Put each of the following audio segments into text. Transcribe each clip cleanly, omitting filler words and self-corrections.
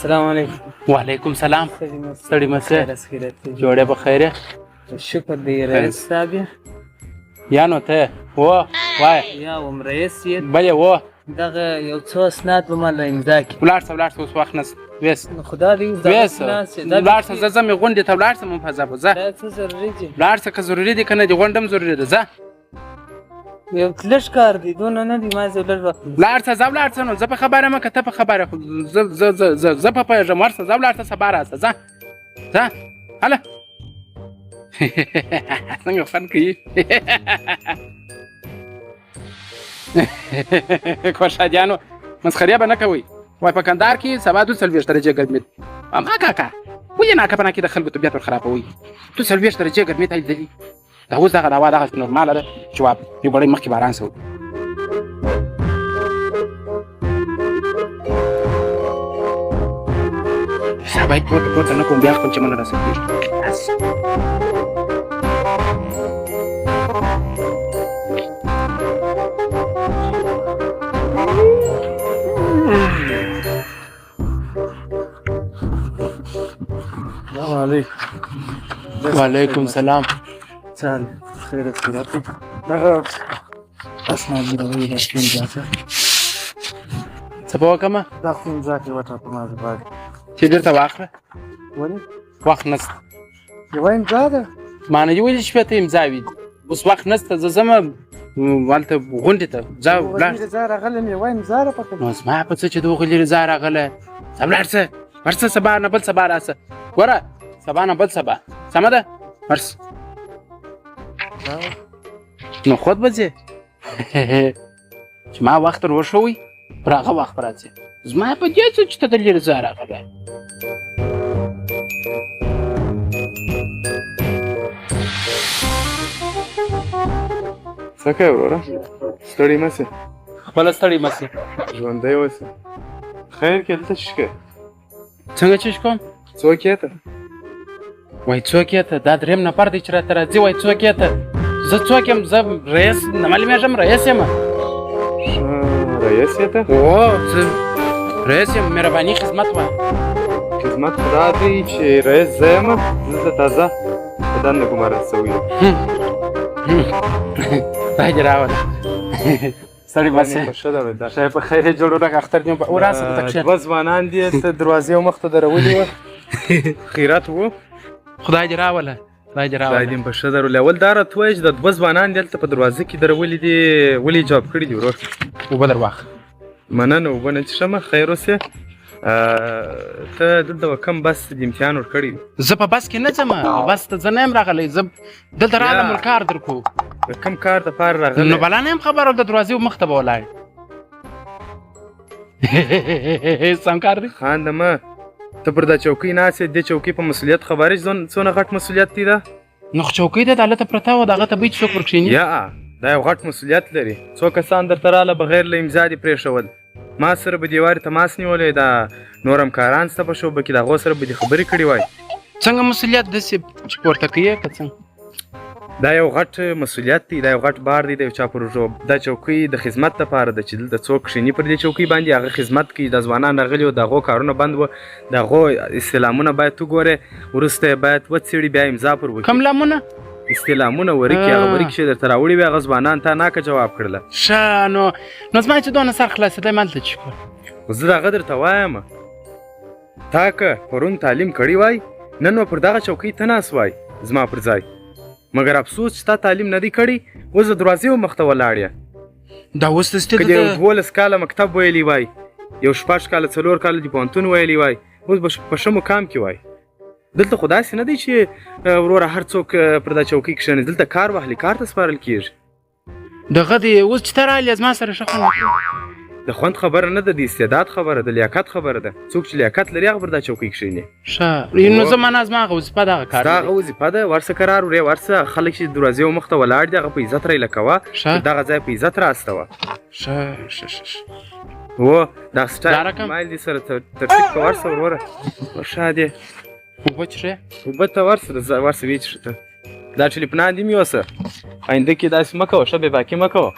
السلام علیکم. وعلیکم سلام. ستړي مه شئ. جوړې په خیر یې؟ شکر دی رئیس صاحب. یا نو ته و وایه. یا وم رئیس یې. بلې و دغه یو څو اسناد به ما له امضا کړي. ولاړ شه ولاړ شه اوس وخت نشته. ویس خدا دې ویس ولاړ شه. زه ځم غونډې ته ولاړ شم په ځه په ځه. دا څه ضروري دي؟ ولاړ شه که ضروري دي که نه دي غونډه هم ضروري ده. ځه یو لږ کار دی دونه نه دی. ما زه لږ وخت ولاړ شه ځه ولاړ شه نو زه په خبره یم که ته په خبره زه په پوهېږم ورشه ځه ولاړ شه سبا راشه ځه ځه هله څنګه فن کوي خوشحادیانو مسخریا به نه کوئ. وای په کندهار کې سبا 42 درجې ګرمي. اما کاکا ولې ناکاپنه کې د خلکو طبیعت ورخرابوئ؟ 42 درجې ګرمي ته لیدلي دا اوس دغه هوا دغسې نورماله ده چې یو بړی مخکې باران شوی. سبا یې پورته نه کوم بیا خپل چمن راسره السلام علیکم. وعلیکم سلام. چل خیر خیرات دغه اسناد دې راوړي دا خپل ځای څه به وکړمه؟ دا خپل ځای کې وټه په ما زباړي چې بېرته واخله ولې وخت نشته. یوه امضا ده ما نه دي ویلي چې شپېته امضا وي اوس وخت نشته. زه ځم هلته غونډې ته ځه ولاړ شه. رضا راغلی یوه امضا ده پکې. نو زما په څه چې د هغوی رضا راغله ځه ولاړ شه ورشه سبا نه بل سبا راشه. ګوره سبا نه بل سبا سمه ده ورشه نو خود به ځې چې ما وخت ور وښوئ پر هغه وخت به راځې. زما په دې څه چې ته د رضا راغلی څه کوې وروره؟ ستړی مه سې. خپله ستړی مه سې. ژوندی اوسه. خیر کې دلته چش کوې؟ څنګه چش کوم؟ څوک یې ته؟ وایي څوک یې ته؟ دا درېیم نفر دی چې راته راځي. وایي څوک یې ته؟ زه څوک یم؟ زه رئیس نه معلومېږم رئیس یم. رئیس یې ته؟ او زه رئیس یم. مهرباني خدمت وایه. خدمت خو دا دی چې رئیس زه یم دلته تازه په دنده ګمارل سوی یم. خدای دې راوله. ستړي مه په سې. ښه ډول ده. شی په خیر یې جوړ ورکړه اختر دې او راسه دلته کښېنه. دوه ځوانان دي ته دروازې مخ ته درولي وه خیرات و. خدای دې راوله خدای دې خدای راوله. دې په ښه درولي. اول دا راته ووایه چې د دوه ځوانان دلته په دروازه کې درولي دي ولې جواب کړي دي ورور؟ اوبه در واخله. مننه اوبه نه څښمه. خیر اوسې. ته دلته کم بس د امتحان ورکړی دی؟ زه په بس کې نه ځم. بس ته زه نه یم راغلی. زه دلته راغلم کار در کوو. د کوم کار دپاره راغلی؟ نو بلا نه یم خبر د دروازې مخ ته به ولاړ سم کار دی. خانده مه. ته پر دا چوکۍ ناست یې. دې چوکۍ په مسؤلیت خبرې څونه غټ مسؤلیت دی دا؟ نو خو چوکۍ ده د هلته پرته وه د هغه ته به څوک ورکښېني. یا دا یو غټ مسؤلیت لري. څو کسان درته راله بغیر له امضا دې پرېښول. ما سره به دیوارې تماس نیولی. دا نور همکاران سته په شعبه کې د هغو سره به دې خبرې کړې وای. څنګه مسؤلیت داسې چې پورته کوې که څنګه؟ دا یو غټ مسؤلیت دی. دا یو غټ بار دی د یو چا پر اوږو. دا چوکۍ د خدمت لپاره ده چې دلته څوک کښېني پر دې چوکۍ باندې هغه خدمت کوي. دا ځوانان راغلي وو د هغو کارونه بند وه. د هغو استعلامونه باید وګورې. وروسته یې باید وڅېړي بیا امضا پر وکړي. کوم لامونه؟ استعلامونه ورکي. هغه ورکي چې درته راوړي وي هغه ځوانان تا ناکه جواب کړله. ښه نو زما چې دونه سر خلاصېدی ما هلته چې کړم. خو زه د هغه درته وایم تا که پرون تعلیم کړی وای نن به پر دغه چوکۍ ته ناست وای زما پر ځای. مګر افسوس چې تا تعلیم نه دی کړی اوس د دروازې مخ ته ولاړ یې. دا اوس دستې که دې یو 12 کاله مکتب ویلی وای یو 6 کاله 4 کاله دې پوهنتون ویلی وای اوس به په ښه مقام کې وای. دلته خو داسې نه دی چې وروره هر څوک پر دا چوکۍ کښېني. دلته کار واهلي کار ته سپارل کېږي. دغه دی اوس چې ته رالې زما سره ښه خوند د خوند خبره نه ده. د استعداد خبره ده. لیاقت خبره ده. څوک چې لیاقت لري هغه پر دا چوکۍ کښېني. ښه نو زما زما هغه وظیفه دغه کار ستا هغه وظیفه ده. ورسه قرار ورې ورسه. خلک چې دروازې مخ ته ولاړ دي هغه په عزت رایله کوه. دغه ځای په عزت راستوه. و دا سټایل مایل دې سره ترتیب که ورسه وروره. ښه دی. اوبه څښې؟ اوبه ته ورسه ویې څښه ته. دا ټلیفونان دې مې اوسه آینده کې داسې مه کوه. ښه بې باکي مه کوه.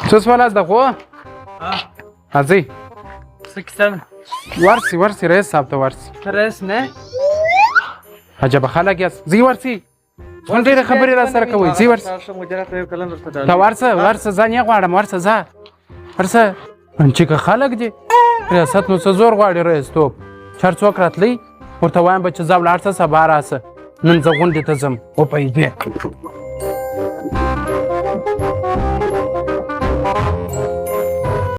څه سوال است د خو؟ راځئ څه کیسه ورسي رئیس صاحب ته ورسي رئیس نه عجبه خلک یاست ځئ ورسي څومره ډېرې خبرې را سره کوئ ځئ ورسه ته ورسه ځان یې غواړم ورسه ځه ورسه چې که خلک دي ریاست نو څه زور غواړي رئیستوب چې هر څوک راتلی ورته وایم به چې ځه ولاړ شه سبا راسه نن زه غونډې ته ځم وپوهېدې